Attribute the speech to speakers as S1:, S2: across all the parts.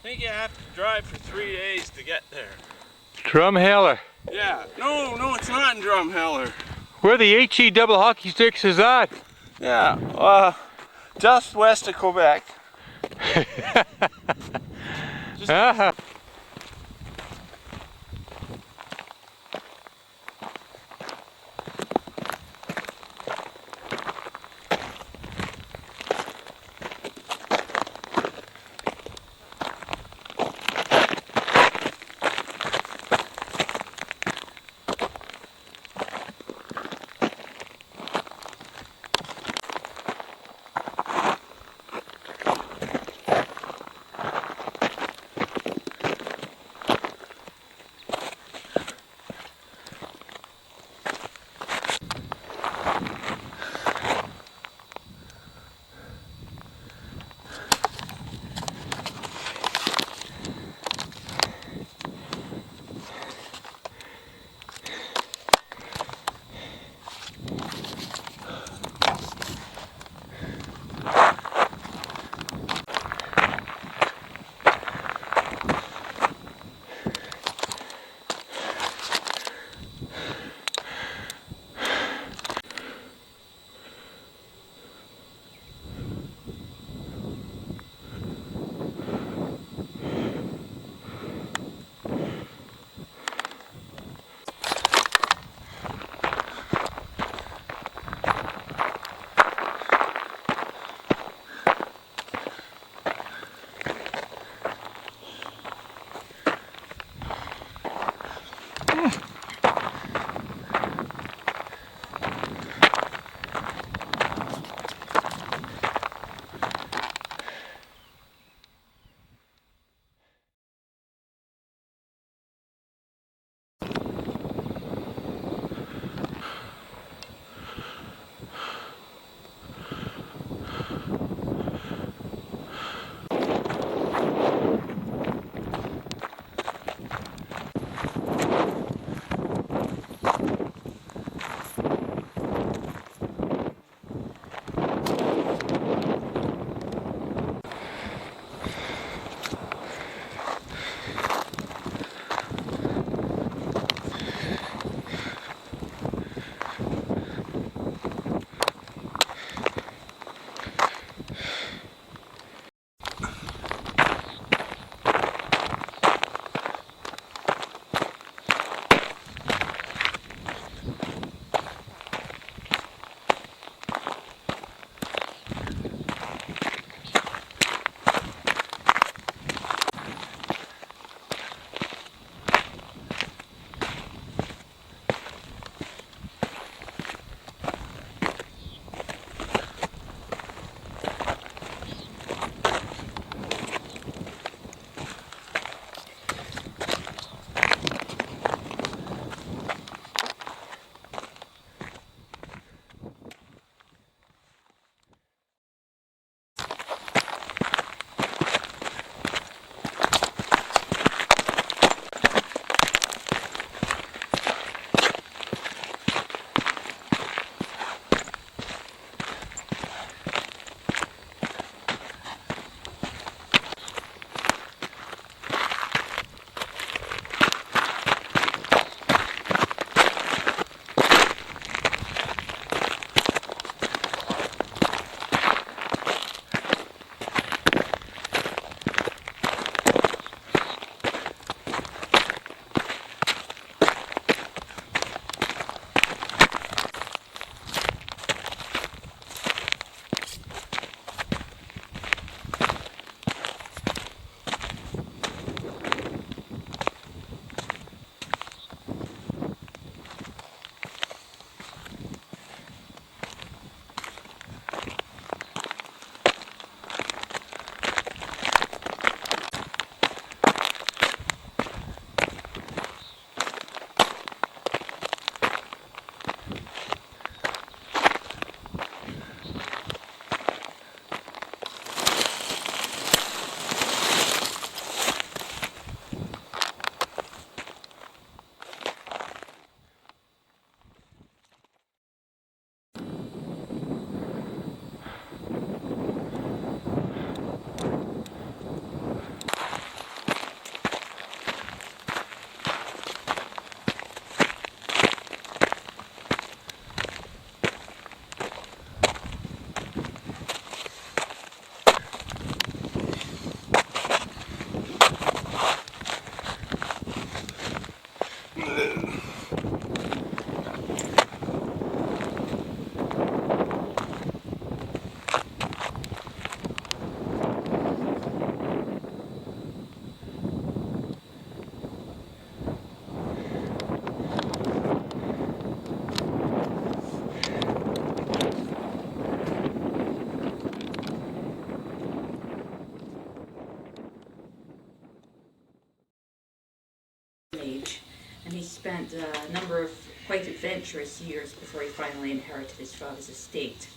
S1: think you have to drive for 3 days to get there.
S2: Drumheller.
S1: Yeah. No, it's not in Drumheller.
S2: Where the HE double hockey sticks is that?
S1: Yeah, just west of Quebec. Just
S2: Ah.
S3: spent a number of quite adventurous years before he finally inherited his father's estate.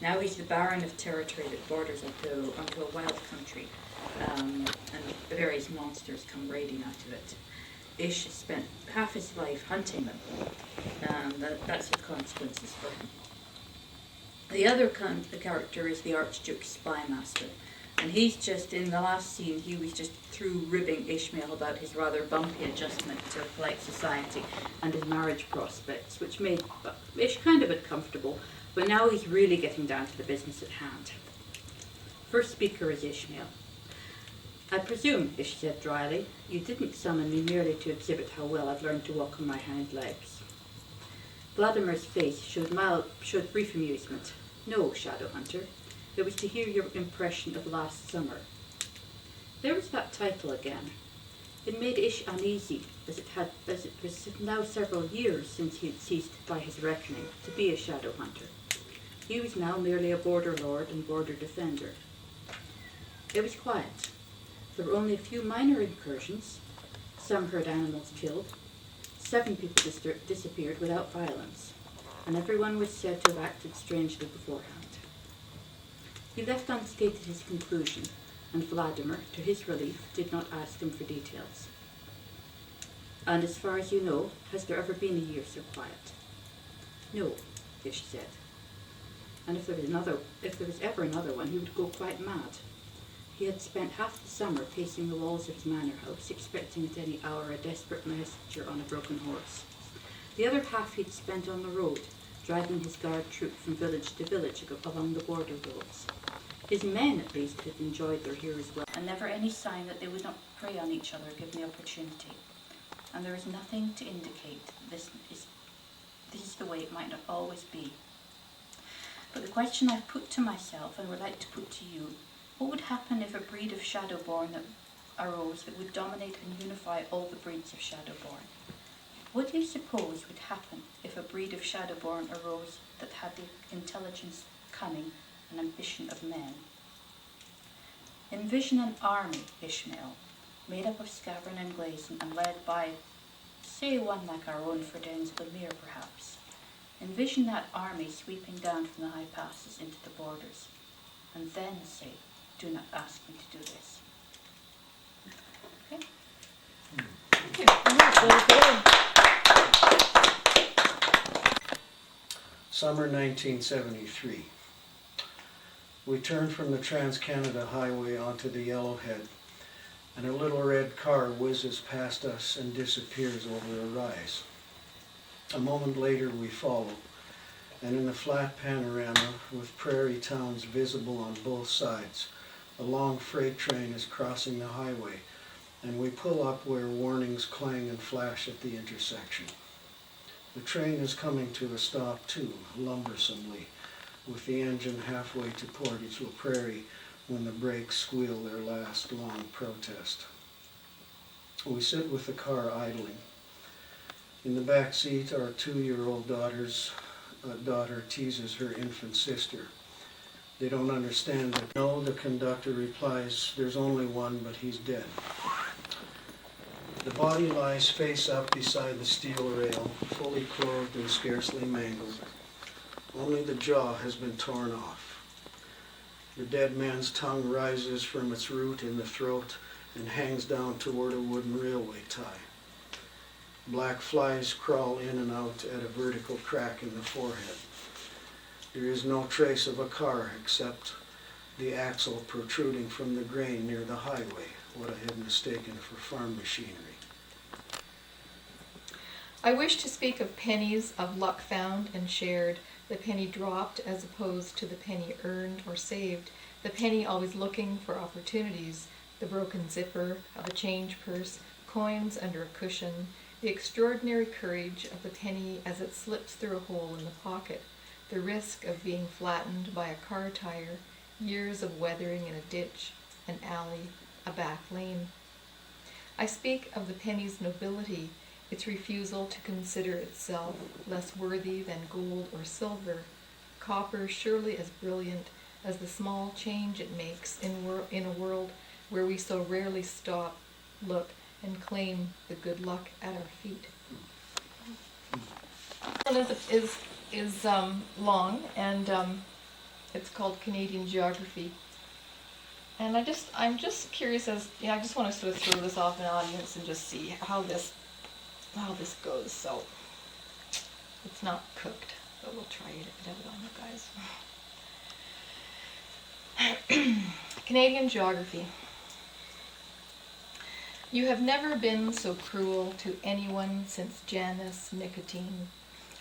S3: Now he's the baron of territory that borders onto a wild country, and the various monsters come raiding out of it. Ish has spent half his life hunting them, and that's the consequences for him. The other character is the Archduke Spymaster, and he's just, in the last scene, he was just through ribbing Ishmael about his rather bumpy adjustment to polite society and his marriage prospects, which made Ish kind of uncomfortable, but now he's really getting down to the business at hand. First speaker is Ishmael. "I presume," Ish said dryly, "you didn't summon me merely to exhibit how well I've learned to walk on my hind legs." Vladimir's face showed brief amusement. "No, Shadow Hunter. It was to hear your impression of last summer." There was that title again. It made Ish uneasy, as it was now several years since he had ceased, by his reckoning, to be a shadow hunter. He was now merely a border lord and border defender. It was quiet. There were only a few minor incursions. Some heard animals killed. 7 people disappeared without violence, and everyone was said to have acted strangely beforehand. He left unstated his conclusion, and Vladimir, to his relief, did not ask him for details. "And as far as you know, has there ever been a year so quiet?" "No," Ish said. And if there was ever another one, he would go quite mad. He had spent half the summer pacing the walls of his manor house, expecting at any hour a desperate messenger on a broken horse. The other half he'd spent on the road, driving his guard troop from village to village along the border roads. His men, at least, had enjoyed their heroes well, and never any sign that they would not prey on each other given the opportunity. And there is nothing to indicate that this is the way it might not always be. But the question I've put to myself and would like to put to you: what would happen if a breed of Shadowborn that arose that would dominate and unify all the breeds of Shadowborn? What do you suppose would happen if a breed of Shadowborn arose that had the intelligence, cunning, and ambition of men? Envision an army, Ishmael, made up of Scavern and Glazon and led by, say, one like our own Ferdinand Lemire, perhaps. Envision that army sweeping down from the high passes into the borders, and then say, "Do not ask me to do this." Okay?
S4: Summer 1973. We turned from the Trans-Canada Highway onto the Yellowhead, and a little red car whizzes past us and disappears over a rise. A moment later we follow, and in the flat panorama, with prairie towns visible on both sides, a long freight train is crossing the highway, and we pull up where warnings clang and flash at the intersection. The train is coming to a stop too, lumbersomely, with the engine halfway to Portage la Prairie when the brakes squeal their last long protest. We sit with the car idling. In the back seat, our 2-year-old daughter teases her infant sister. They don't understand that. No, the conductor replies, "There's only one, but he's dead." The body lies face up beside the steel rail, fully clothed and scarcely mangled. Only the jaw has been torn off. The dead man's tongue rises from its root in the throat and hangs down toward a wooden railway tie. Black flies crawl in and out at a vertical crack in the forehead. There is no trace of a car except the axle protruding from the grain near the highway, what I had mistaken for farm machinery.
S5: I wish to speak of pennies, of luck found and shared, the penny dropped as opposed to the penny earned or saved, the penny always looking for opportunities, the broken zipper of a change purse, coins under a cushion, the extraordinary courage of the penny as it slips through a hole in the pocket, the risk of being flattened by a car tire, years of weathering in a ditch, an alley, a back lane. I speak of the penny's nobility, its refusal to consider itself less worthy than gold or silver, copper surely as brilliant as the small change it makes in a world where we so rarely stop, look, and claim the good luck at our feet. One is long, and it's called Canadian Geography. And I'm just curious I just want to sort of throw this off an audience and just see how this goes. So it's not cooked, but we'll try it out on you guys. Canadian Geography. You have never been so cruel to anyone since Janice Nicotine,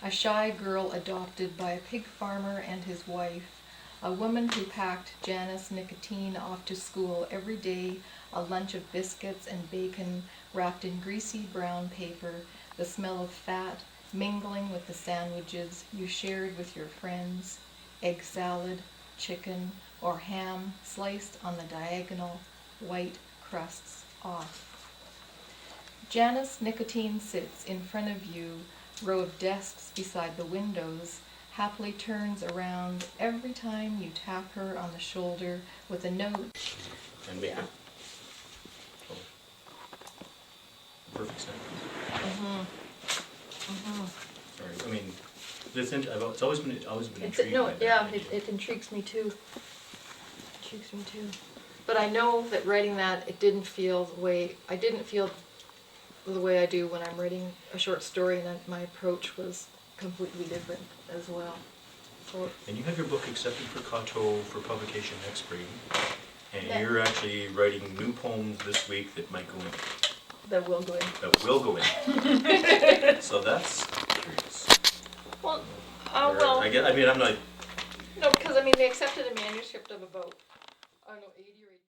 S5: a shy girl adopted by a pig farmer and his wife, a woman who packed Janice Nicotine off to school every day, a lunch of biscuits and bacon wrapped in greasy brown paper, the smell of fat mingling with the sandwiches you shared with your friends, egg salad, chicken, or ham sliced on the diagonal, white crusts off. Janice Nicotine sits in front of you, row of desks beside the windows, happily turns around every time you tap her on the shoulder with a note.
S6: And make it perfect sentence. Sorry, I mean, it's always been intrigued by that.
S5: It intrigues me too. But I know that writing that, I didn't feel the way I do when I'm writing a short story, and my approach was completely different as well. So,
S6: And you have your book accepted for Coteau for publication next spring, and
S5: Yeah.
S6: you're actually writing new poems this week that might go in.
S5: that will go in.
S6: That will go in. So that's curious.
S5: Well,
S6: I'm not.
S5: no, because they accepted a manuscript of about, I don't know, 80 or 80.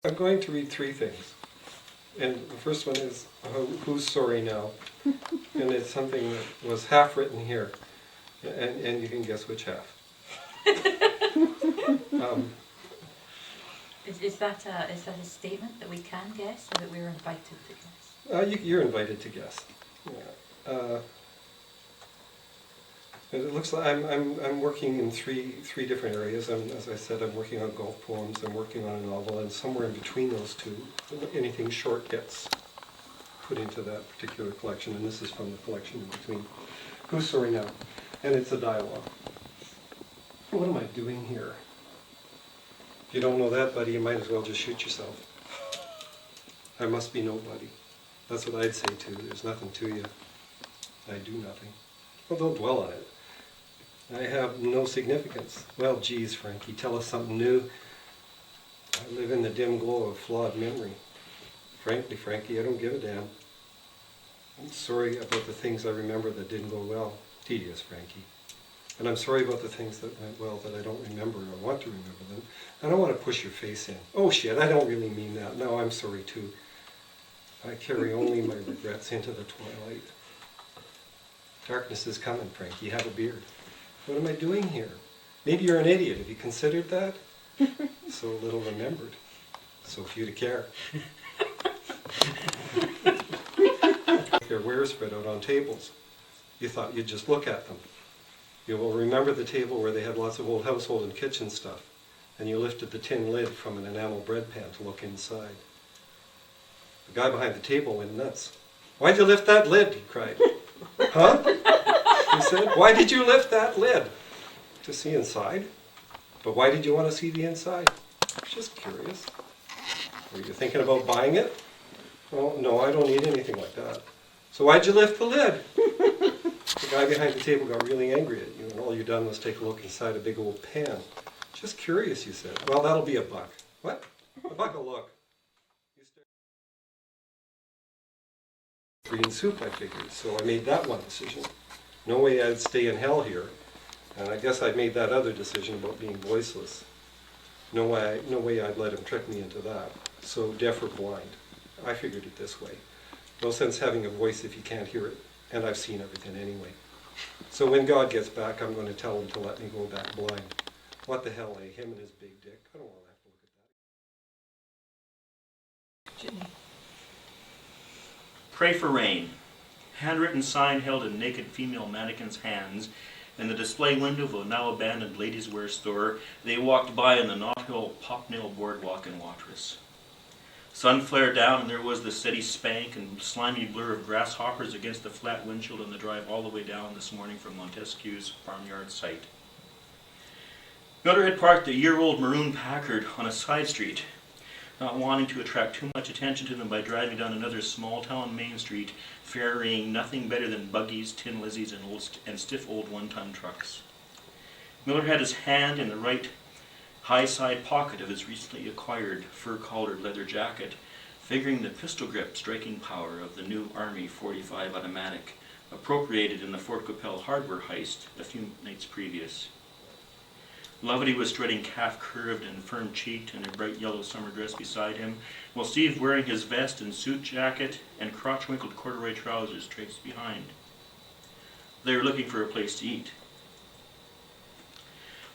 S7: I'm going to read three things. And the first one is Who's Sorry Now? And it's something that was half written here. And you can guess which half.
S3: Is that a statement that we can guess, or that we're invited to guess?
S7: You're invited to guess. Yeah. It looks like I'm working in three different areas. As I said, I'm working on golf poems, I'm working on a novel, and somewhere in between those two, anything short gets put into that particular collection, and this is from the collection in between. Who's Sorry Now? And it's a dialogue. What am I doing here? If you don't know that, buddy, you might as well just shoot yourself. I must be nobody. That's what I'd say too. There's nothing to you. I do nothing. Well, don't dwell on it. I have no significance. Well, geez, Frankie, tell us something new. I live in the dim glow of flawed memory. Frankly, Frankie, I don't give a damn. I'm sorry about the things I remember that didn't go well. Tedious, Frankie. And I'm sorry about the things that went well that I don't remember or want to remember them. I don't want to push your face in. Oh shit, I don't really mean that. No, I'm sorry too. I carry only my regrets into the twilight. Darkness is coming, Frankie. Have a beard. What am I doing here? Maybe you're an idiot. Have you considered that? So little remembered. So few to care. Their wares spread out on tables. You thought you'd just look at them. You will remember the table where they had lots of old household and kitchen stuff, and you lifted the tin lid from an enamel bread pan to look inside. The guy behind the table went nuts. Why'd you lift that lid? He cried. Huh? He said, why did you lift that lid? To see inside? But why did you want to see the inside? Just curious. Were you thinking about buying it? Oh, no, I don't need anything like that. So why'd you lift the lid? The guy behind the table got really angry at you, and all you done was take a look inside a big old pan. Just curious, you said. Well, that'll be $1. What? $1 a look. Green soup, I figured, so I made that one decision. No way I'd stay in hell here, and I guess I made that other decision about being voiceless. No way I'd let him trick me into that. So deaf or blind. I figured it this way. No sense having a voice if you can't hear it, and I've seen everything anyway. So when God gets back, I'm going to tell him to let me go back blind. What the hell, eh? Him and his big dick. I don't want to have to look at that.
S5: Ginny.
S6: Pray for rain. Handwritten sign held in naked female mannequin's hands. In the display window of a now abandoned ladies' wear store, they walked by on the Knott Hill Pop Mill boardwalk in Watrous. Sun flared down and there was the steady spank and slimy blur of grasshoppers against the flat windshield on the drive all the way down this morning from Montesquieu's farmyard site. Miller had parked a year-old maroon Packard on a side street, not wanting to attract too much attention to them by driving down another small-town main street, ferrying nothing better than buggies, tin lizzies, and stiff old one-ton trucks. Miller had his hand in the right high side pocket of his recently acquired fur-collared leather jacket, figuring the pistol grip striking power of the new Army .45 automatic, appropriated in the Fort Qu'Appelle hardware heist a few nights previous. Loveday was strutting calf-curved and firm-cheeked in a bright yellow summer dress beside him, while Steve, wearing his vest and suit jacket and crotch-wrinkled corduroy trousers, traced behind. They were looking for a place to eat.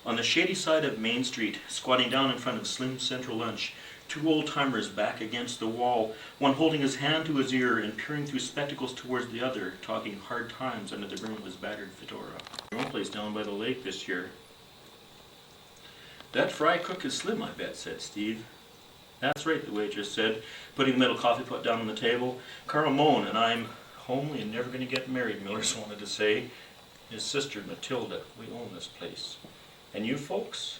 S6: On the shady side of Main Street, squatting down in front of Slim Central Lunch, two old-timers back against the wall, one holding his hand to his ear and peering through spectacles towards the other, talking hard times under the brim of his battered fedora. Your own place down by the lake this year. That fry cook is Slim, I bet, said Steve. That's right, the waitress said, putting the metal coffee pot down on the table. Carl Moan and I'm homely and never going to get married, Miller's wanted to say. His sister, Matilda, we own this place. And you folks?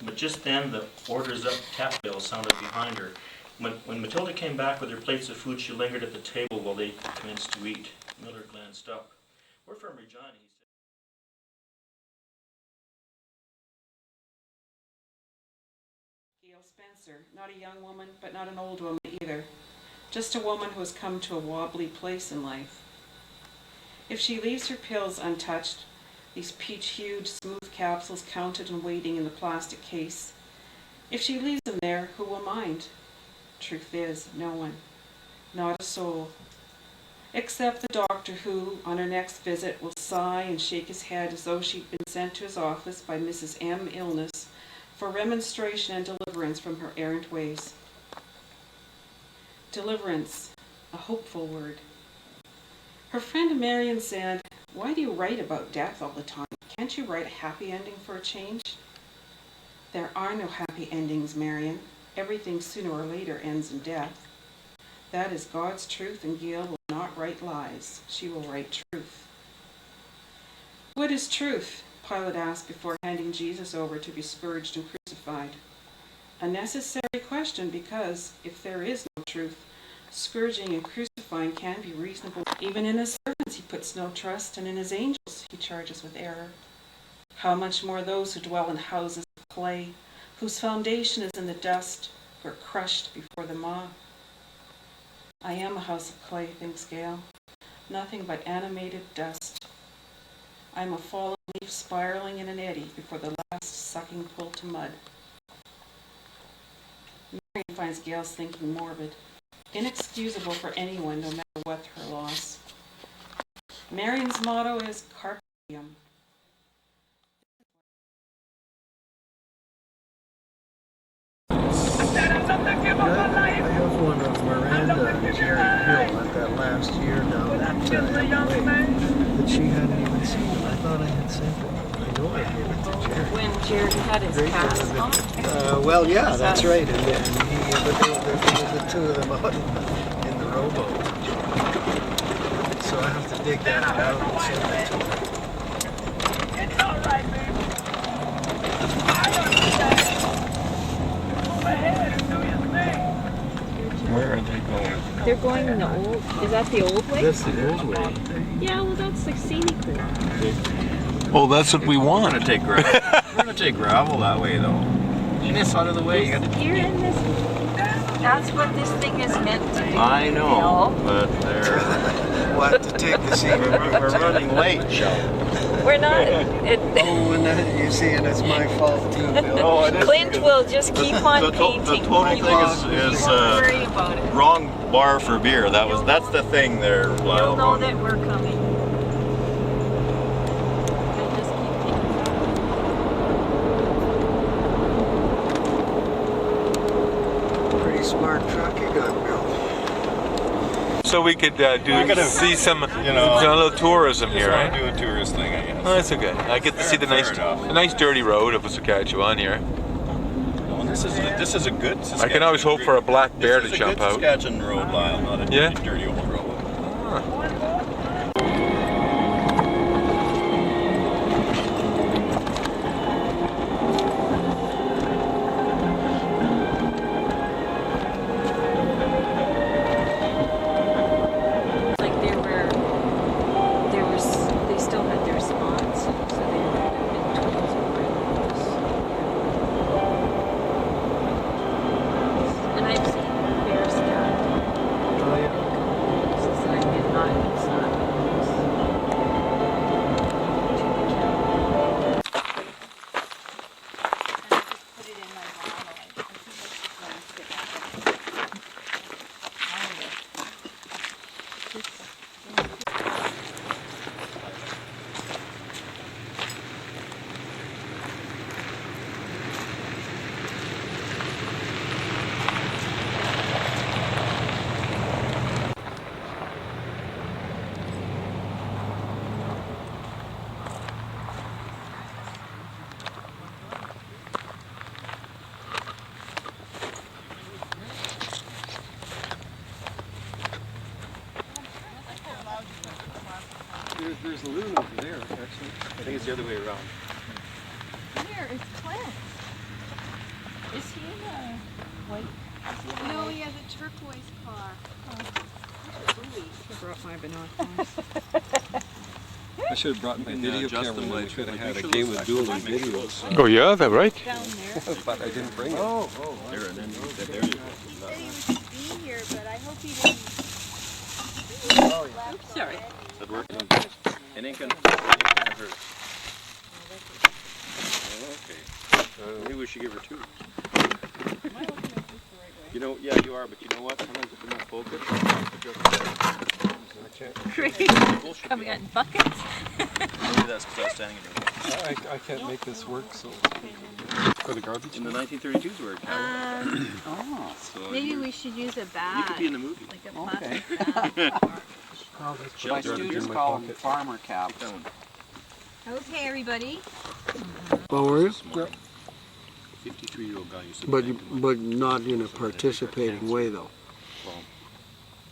S6: But just then the orders up tap bell sounded behind her. When Matilda came back with her plates of food, she lingered at the table while they commenced to eat. Miller glanced up. We're from Regina, he said.
S8: Gail Spencer, not a young woman, but not an old woman either. Just a woman who has come to a wobbly place in life. If she leaves her pills untouched, these peach-hued, smooth capsules counted and waiting in the plastic case, if she leaves them there, who will mind? Truth is, no one. Not a soul. Except the doctor who, on her next visit, will sigh and shake his head as though she'd been sent to his office by Mrs. M. Illness for remonstration and deliverance from her errant ways. Deliverance, a hopeful word. Her friend Marion said, "Why do you write about death all the time? Can't you write a happy ending for a change?" There are no happy endings, Marion. Everything sooner or later ends in death. That is God's truth, and Gail will not write lies. She will write truth. What is truth? Pilate asked before handing Jesus over to be scourged and crucified. A necessary question because, if there is no truth, scourging and crucifying can be reasonable. Even in his servants he puts no trust, and in his angels he charges with error. How much more those who dwell in houses of clay, whose foundation is in the dust, who are crushed before the moth. I am a house of clay, thinks Gail. Nothing but animated dust. I am a fallen leaf spiraling in an eddy before the last sucking pull to mud. Marion finds Gail's thinking morbid, inexcusable for anyone, no matter what her loss. Marion's motto is carpe diem.
S4: I have one of Miranda and Jerry Hill at that last year down at MLA that she hadn't even seen. I thought I had sent it. I know I gave it to Jerry.
S8: When Jared had his cast.
S4: Well, yeah, that's right. And but there were the two of them out in the rowboat. So I have to dig that out and send it to her.
S9: It's all right, baby. I understand. Move ahead and do your thing.
S1: Where are they going?
S10: They're going in the old, is that the old way?
S1: That's the old way.
S10: Yeah, well that's like scenically.
S1: Oh, that's what we want.
S11: We're gonna take gravel that way though. In this out of the way, you got to.
S10: You're in this, that's what this thing is meant to do.
S11: I know, but they're.
S4: What, to take the scene?
S11: We're running late, Shell.
S10: We're not,
S4: Oh, and then you see, and it's my fault too, Bill.
S11: Oh, it is.
S10: Clint will just keep on painting.
S11: The total thing is
S10: Don't worry about it.
S11: wrong bar for beer. That's the thing there.
S10: You'll know that we're coming. You'll just keep painting.
S4: Pretty smart truck you got, Bill.
S2: So we could see some, a little tourism here, right?
S11: Do a tourist thing, I guess.
S2: Oh, that's okay. I get to see the nice dirty road of Saskatchewan here.
S1: This is a good
S2: I
S1: Saskatchewan.
S2: can always hope for a black bear to
S1: This is a
S2: jump
S1: good
S2: out.
S1: Saskatchewan road, Lyle, not a
S2: Yeah?
S1: dirty old road.
S10: Like they still had their spots, so they were in twins and rhinos. And I've seen bear scat.
S4: Oh, yeah.
S10: It's like it's not put it in my bottle. I think that's just nice to get
S7: There's a loon over there, actually. I think it's the other way around.
S10: Here, it's Clint. Is he in a white? No, he has a turquoise car. I brought my binoculars.
S7: I should have brought my video camera when we could have had a game of dueling videos.
S2: Oh yeah, that's right.
S10: Down there.
S7: But I didn't bring it.
S1: There and then there you go.
S10: He said he was be here, but I hope he didn't. Oops, sorry.
S1: That worked. It ain't gonna hurt. Okay. Maybe we should give her 2. You know, yeah, you are, but you know what? Sometimes if you're not focused,
S10: Great. Coming out in buckets.
S1: maybe that's because I was standing in the
S7: I can't make this work, so for the garbage.
S1: In the 1932s word. So
S10: Maybe we should use a bag.
S1: you could be in the movie.
S10: Like a plastic bag.
S7: My students call them
S11: farmer caps.
S1: That one.
S10: Okay, everybody.
S4: How are you?
S1: 53-year-old guy used to
S4: But not in a participating way, though.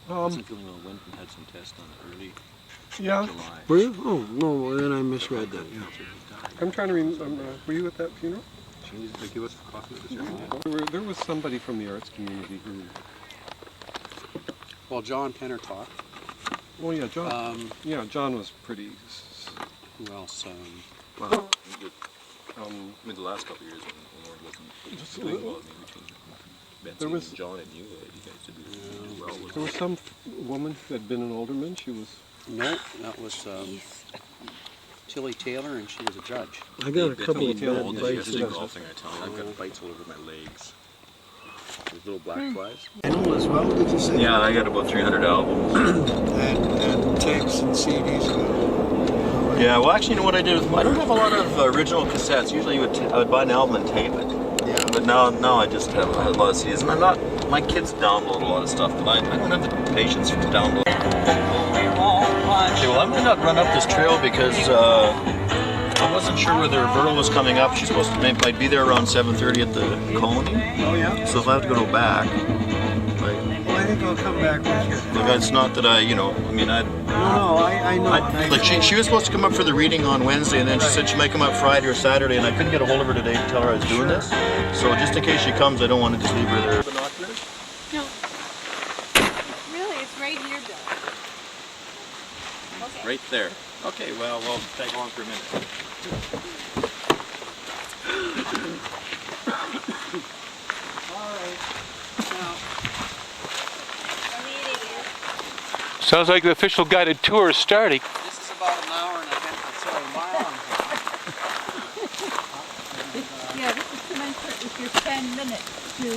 S1: wasn't feeling well, went and had some tests on early
S7: Yeah,
S1: July.
S4: Were you? Oh, no, then I misread that, yeah.
S7: I'm trying to remember. Were you at that funeral?
S1: She needs to give us coffee with this.
S7: There was somebody from the arts community who.
S11: Well, John Penner talked.
S7: Oh yeah, John. Yeah, John was pretty.
S11: Who else?
S1: I mean, the last couple of years when Lauren wasn't doing well, maybe between Betsy
S7: There was-
S1: and John and you guys did do well with
S7: There was some woman who had been an alderman. She was.
S11: No, that was Tilly Taylor, and she was a judge.
S4: I got a couple of
S1: old
S4: bad
S1: days.
S4: bites.
S1: Yesterday golfing, I tell you, I've got bites all over my legs. Those little black flies.
S4: Vinyl as well, did you say?
S1: Yeah, I got about 300 albums.
S4: And tapes and CDs.
S1: Yeah, well, actually, you know what I did? I don't have a lot of original cassettes. Usually, I would buy an album and tape it.
S4: Yeah.
S1: But now I just have a lot of CDs, and I'm not. My kids download a lot of stuff, but I don't have the patience to download. Okay, well, I'm gonna run up this trail because I wasn't sure whether Verla was coming up. She's supposed to might be there around 7:30 at the colony.
S4: Oh, yeah?
S1: So if I have to go back,
S4: Well, I think I'll come back with you.
S1: look, it's not that I, I mean,
S4: No, I know.
S1: like she was supposed to come up for the reading on Wednesday, and then she said she might come up Friday or Saturday, and I couldn't get a hold of her today to tell her I was doing this. So just in case she comes, I don't want to just leave her there. Binoculars?
S10: No. Really, it's right here, Bill. Okay.
S1: Right there. Okay, well, we'll tag along for a minute.
S2: Sounds like the official guided tour is starting.
S11: This is about an hour and a half, sorry, a mile and a half.
S10: Yeah, this is commensurate with your 10 minutes to.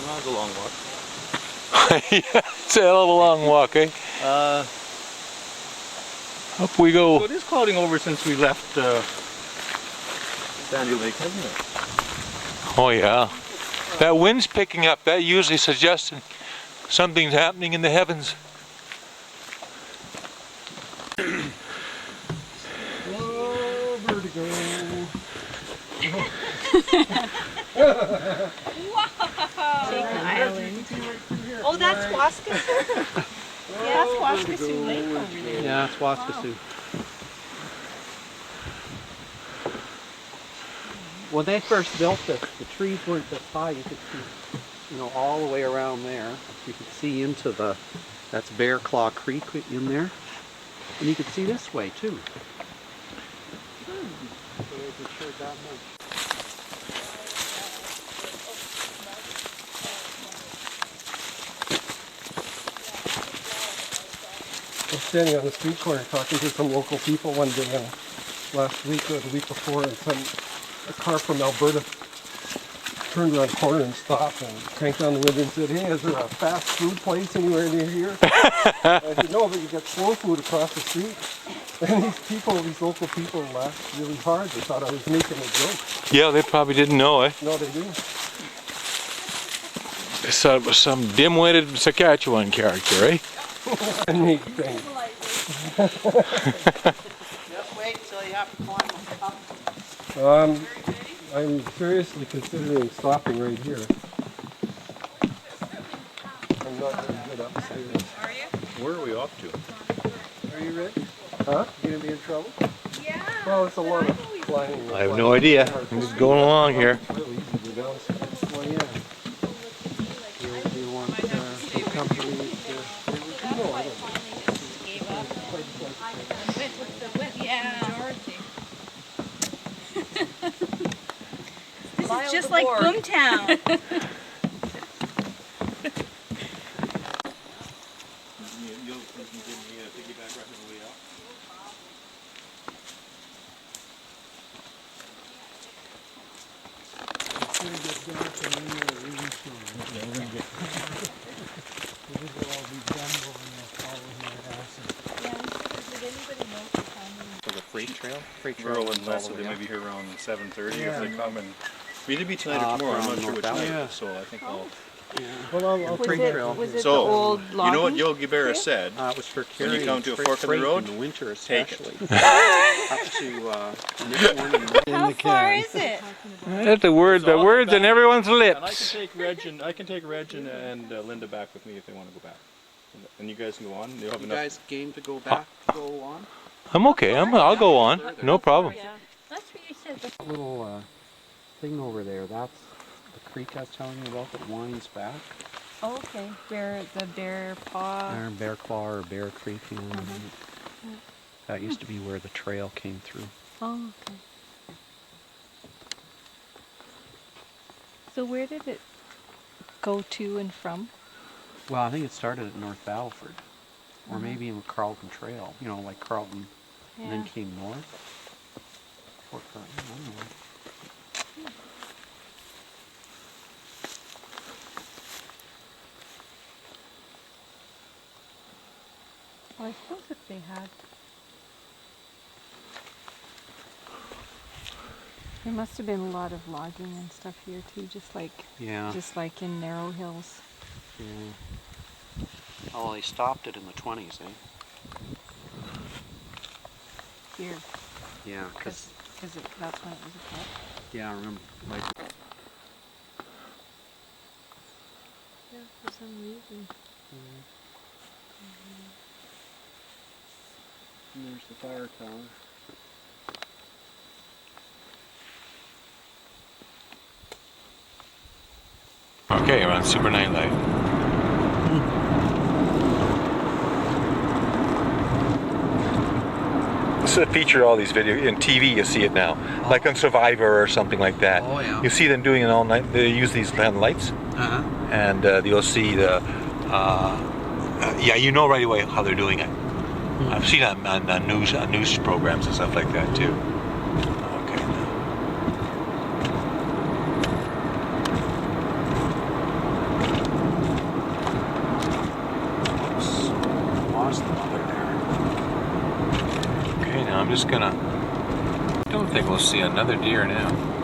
S1: Well, it's a long walk.
S2: Yeah, it's a hell of a long walk, eh? Up we go.
S6: So it is clouding over since we left
S1: Sandy Lake, isn't it?
S2: Oh yeah. That wind's picking up. That usually suggests something's happening in the heavens.
S7: Oh, vertigo.
S10: Oh, that's Waskesiu? Yeah, that's Waskesiu Lake over there.
S12: Yeah, it's Waskesiu. When they first built this, the trees weren't this high. You could see, you know, all the way around there. You could see into the, that's Bear Claw Creek in there. And you could see this way too. So it showed that much.
S7: I was standing on the street corner talking to some local people one day last week or the week before, and a car from Alberta turned around the corner and stopped and cranked on the window and said, "Hey, is there a fast food place anywhere near here?" I said, "No, but you get slow food across the street." And these local people laughed really hard. They thought I was making a joke.
S2: Yeah, they probably didn't know, eh?
S7: No, they didn't.
S2: They thought it was some dim-witted Saskatchewan character, eh?
S7: Neat thing.
S12: Just wait until you have to climb up.
S7: I'm seriously considering stopping right here. I'm not very good upstairs.
S1: Where are we off to?
S4: Are you ready?
S7: Huh?
S4: You gonna be in trouble?
S7: Well, it's a lot of climbing.
S2: I have no idea. I'm just going along here.
S7: It's really easy to go downstairs.
S4: Well, yeah. Do you want some company to...
S10: This is just like Boomtown.
S11: For the freight trail?
S1: Rural and
S11: is all
S1: West,
S11: the
S1: so they
S11: way
S1: may
S11: up.
S1: be here around 7:30
S4: Yeah.
S1: if they come and... Either be tonight or tomorrow, I'm not
S12: from
S1: sure which
S12: North
S1: night,
S4: Valley.
S1: so I think I'll...
S7: Well, I'll
S10: Was
S7: take
S10: it,
S12: trail.
S10: was it
S1: So,
S10: the old
S1: you know what
S10: logging?
S1: Yogi Berra said?
S12: It was for
S1: When you
S12: carrying
S1: come to a
S12: freight
S1: fork in the
S12: freight
S1: road,
S12: in the winter
S1: take it.
S12: especially. Up to Newfoundland and
S10: How far is it?
S2: That's the words in everyone's
S1: And I can
S2: lips.
S1: take Reg and Linda back with me if they want to go back. And you guys can go on. You'll have
S12: You
S1: enough.
S12: guys game to go back, go on?
S2: I'm okay. I'll go on. No problem.
S10: Yeah. That's what you said.
S12: That little thing over there, that's the creek I was telling you about that winds back.
S10: Oh, okay. Where the bear paw.
S12: There, Bear Claw or Bear Creek. You know, that used to be where the trail came through.
S10: Oh, okay. So where did it go to and from?
S12: Well, I think it started at North Battleford. Or maybe in Carlton Trail. You know, like Carlton, and then came north. Fort Carlton, I don't know.
S10: Well, I suppose if they had. There must have been a lot of logging and stuff here too, just like in Narrow Hills.
S12: Yeah. Oh, they stopped it in the 20s, eh?
S10: Here,
S12: Yeah, because
S10: that's when it was a cut.
S12: yeah, I remember. Like,
S10: Yeah, for some reason.
S12: and there's the fire tower.
S2: Okay, we're on Super Night Light. This is a feature of all these videos. In TV, you see it now. Like on Survivor or something like that.
S12: Oh, yeah.
S2: You see them doing it all night. They use these kind of lights.
S12: Uh-huh.
S2: And you'll see the... yeah, you know right away how they're doing it. I've seen it on news programs and stuff like that, too. Okay, now.
S12: Lost the mother there.
S2: I'm just gonna. Don't think we'll see another deer now.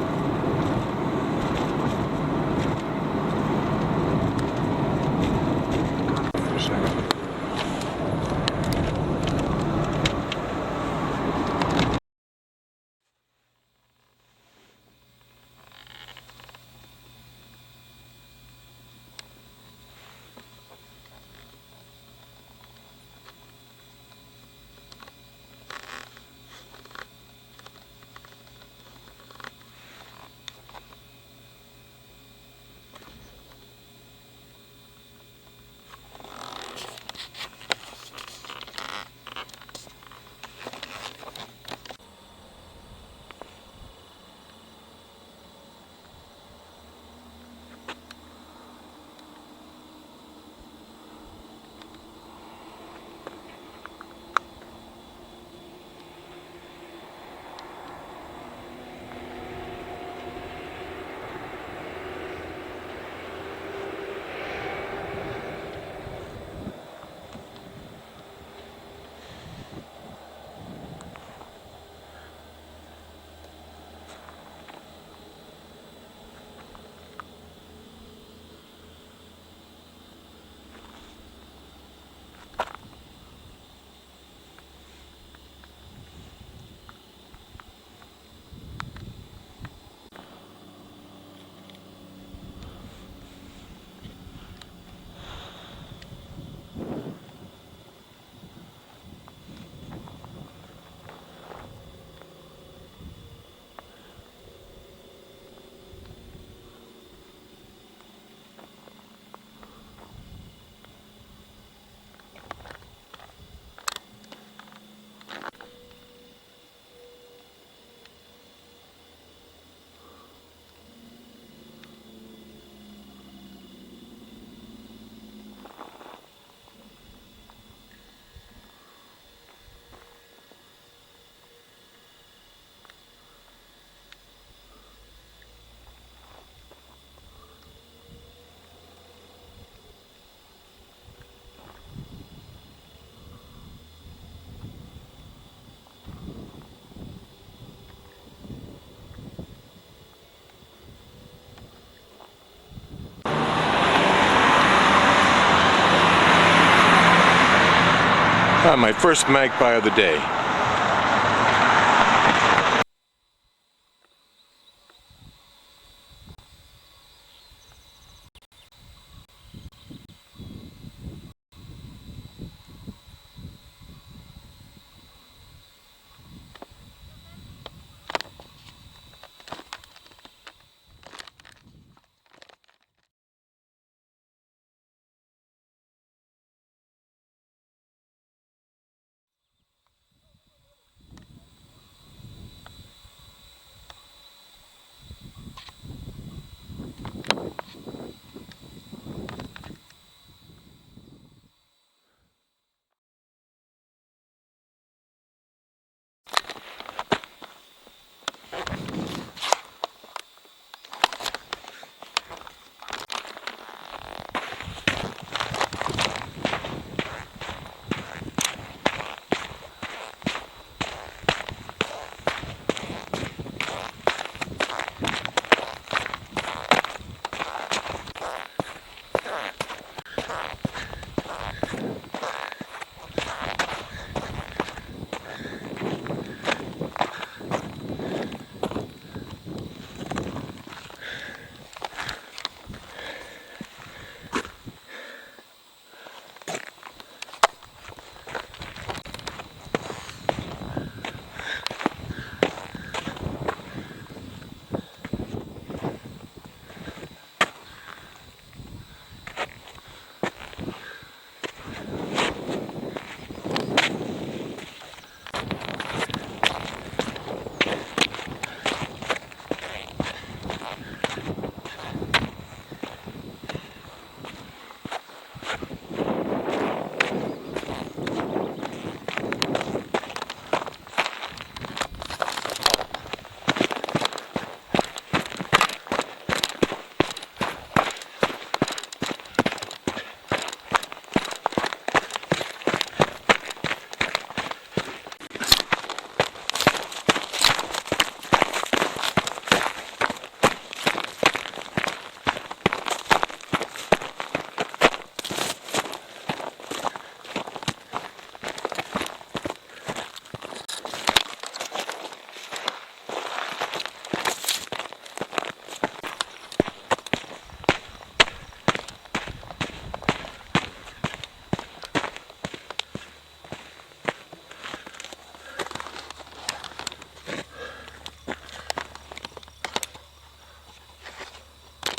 S2: My first magpie of the day.